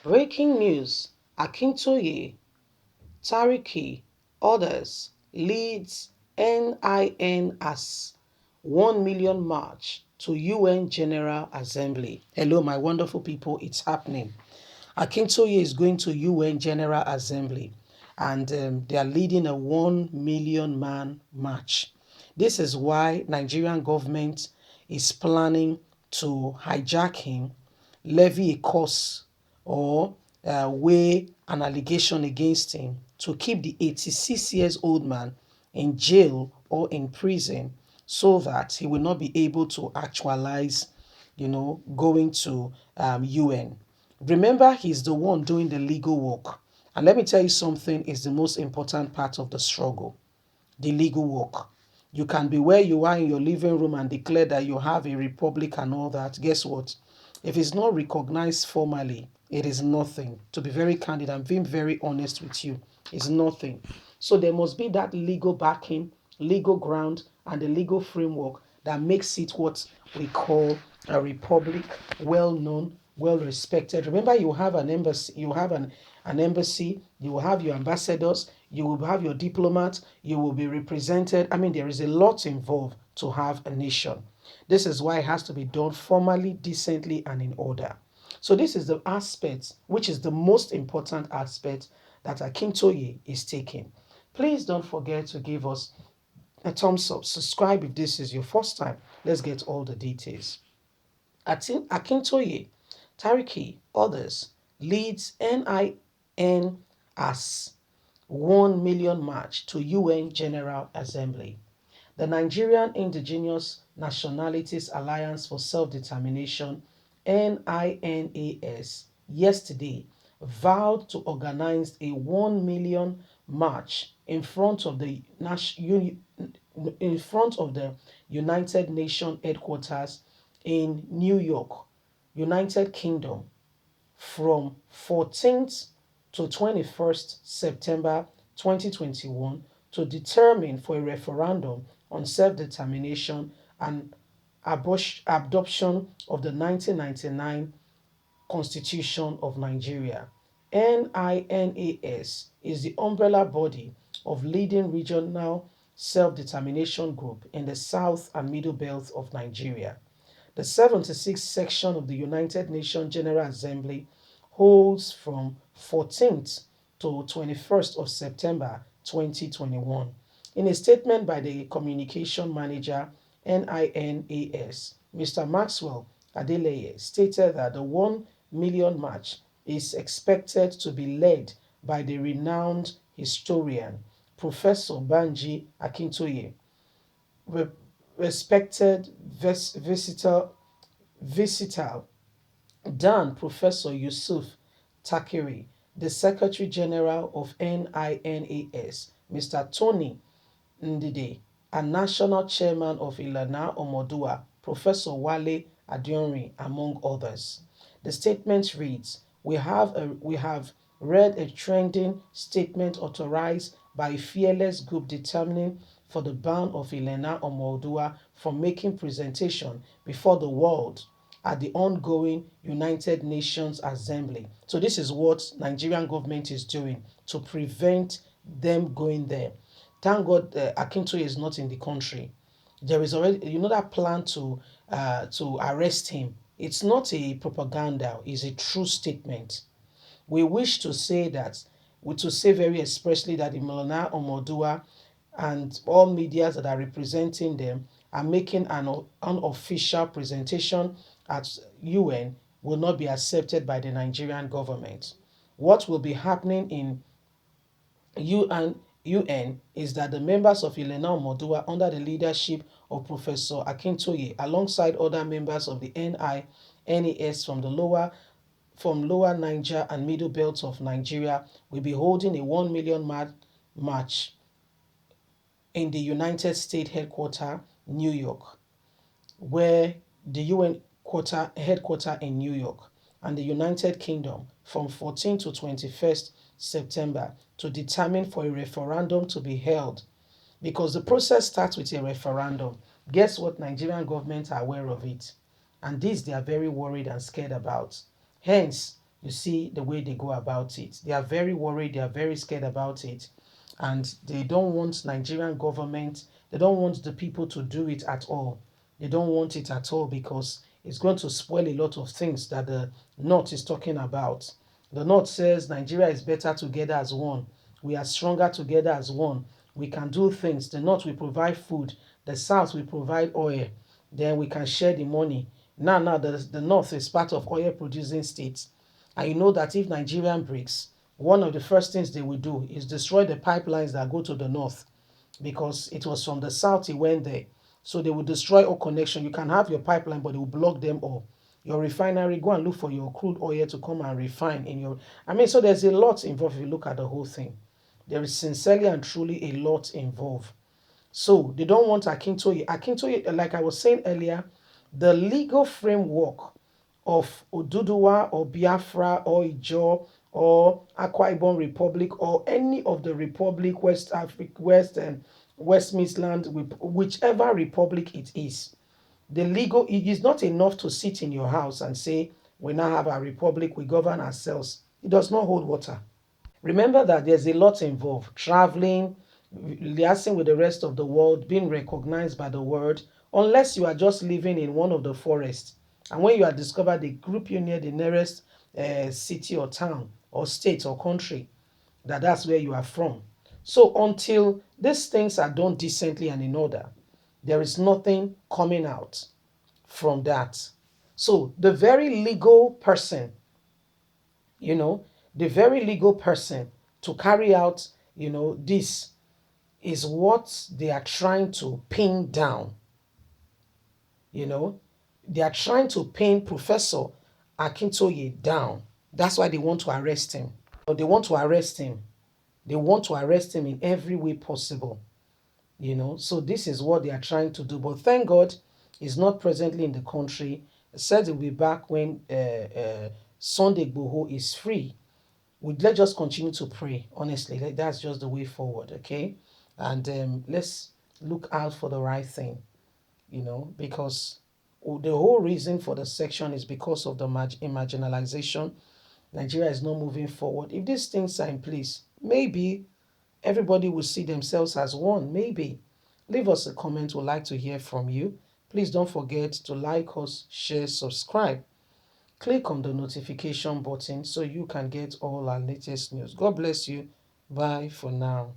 Breaking news: Akintoye, Tariki, others leads NIN as 1 million march to UN General Assembly. Hello, my wonderful people, it's happening. Akintoye is going to UN General Assembly and they are leading a 1 million man march. This is why Nigerian government is planning to hijack him, levy a cost or weigh an allegation against him to keep the 86 years old man in jail or in prison so that he will not be able to actualize, going to UN. Remember, he's the one doing the legal work. And let me tell you something is the most important part of the struggle, the legal work. You can be where you are in your living room and declare that you have a republic and all that. Guess what? If it's not recognized formally, it is nothing. To be very candid, I'm being very honest with you. It's nothing. So there must be that legal backing, legal ground, and the legal framework that makes it what we call a republic, well known, well respected. Remember, you have an embassy, an embassy, you will have your ambassadors, you will have your diplomats, you will be represented. I mean, there is a lot involved to have a nation. This is why it has to be done formally, decently, and in order. So this is the aspect, which is the most important aspect that Akintoye is taking. Please don't forget to give us a thumbs up. Subscribe if this is your first time. Let's get all the details. Akintoye, Tariki, others leads NIN as 1 million march to UN General Assembly. The Nigerian Indigenous Nationalities Alliance for Self-Determination, NINAS, yesterday vowed to organize a 1 million march in front of the United Nations headquarters in New York, United Kingdom, from 14th to 21st September 2021 to determine for a referendum on self-determination and adoption of the 1999 Constitution of Nigeria. NINAS is the umbrella body of leading regional self-determination group in the south and middle belt of Nigeria. The 76th section of the United Nations General Assembly holds from 14th to 21st of September 2021. In a statement by the communication manager, NINAS, Mr. Maxwell Adeleye stated that the 1 million march is expected to be led by the renowned historian Professor Banji Akintoye, respected visitor Dan Professor Yusuf Takiri, the Secretary General of NINAS, Mr. Tony Ndide, and National Chairman of Ilana Omodua, Professor Wale Adionri, among others. The statement reads, we have read a trending statement authorized by a fearless group determining for the ban of Ilana Omodua from making presentation before the world at the ongoing United Nations Assembly. So this is what Nigerian government is doing to prevent them going there. Thank God Akintoye is not in the country. There is already, that plan to arrest him. It's not a propaganda, it's a true statement. We wish to say that, to say very expressly that the Ilana Omodua and all medias that are representing them are making an unofficial presentation at UN will not be accepted by the Nigerian government. What will be happening in UN is that the members of Ilena Omodua, under the leadership of Professor Akintoye, alongside other members of the NINAS from lower Niger and middle belt of Nigeria, will be holding a 1 million march in the United States headquarters, New York, where the UN headquarters in New York, and the United Kingdom from 14 to 21st September to determine for a referendum to be held. Because the process starts with a referendum. Guess what? Nigerian government are aware of it. And this they are very worried and scared about. Hence, You see the way they go about it. They are very worried, they are very scared about it. And they don't want Nigerian government, they don't want the people to do it at all. They don't want it at all because it's going to spoil a lot of things that the North is talking about. The North says Nigeria is better together as one. We are stronger together as one. We can do things. The North will provide food. The South will provide oil. Then we can share the money. Now, the North is part of oil producing states. And you know that if Nigerian breaks, one of the first things they will do is destroy the pipelines that go to the North because it was from the South it went there. So they will destroy all connection. You can have your pipeline, but they will block them all. Your refinery, go and look for your crude oil to come and refine in your. I mean, so there's a lot involved if you look at the whole thing. There is sincerely and truly a lot involved. So they don't want Akintoye. Akintoye, like I was saying earlier, the legal framework of Oduduwa or Biafra or Ijaw or Akwa Ibom Republic or any of the republic, West Africa, West and West Midland, whichever republic it is, the legal, it is not enough to sit in your house and say, we now have a republic, we govern ourselves. It does not hold water. Remember that there's a lot involved. Traveling, liaising with the rest of the world, being recognized by the world, unless you are just living in one of the forests. And when you are discovered, they group you near the nearest city or town or state or country, that's where you are from. So until these things are done decently and in order, there is nothing coming out from that. So the very legal person, you know, the very legal person to carry out, this is what they are trying to pin down. You know, they are trying to pin Professor Akintoye down. That's why they want to arrest him. Or they want to arrest him. They want to arrest him in every way possible. So this is what they are trying to do. But thank God he's not presently in the country. He said he'll be back when Sunday Igboho is free. Let's just continue to pray. Honestly, that's just the way forward. Okay, and let's look out for the right thing. Because the whole reason for the section is because of the marginalization. Nigeria is not moving forward. If these things are in place, maybe everybody will see themselves as one. Maybe. Leave us a comment. We'd like to hear from you. Please don't forget to like us, share, subscribe. Click on the notification button so you can get all our latest news. God bless you. Bye for now.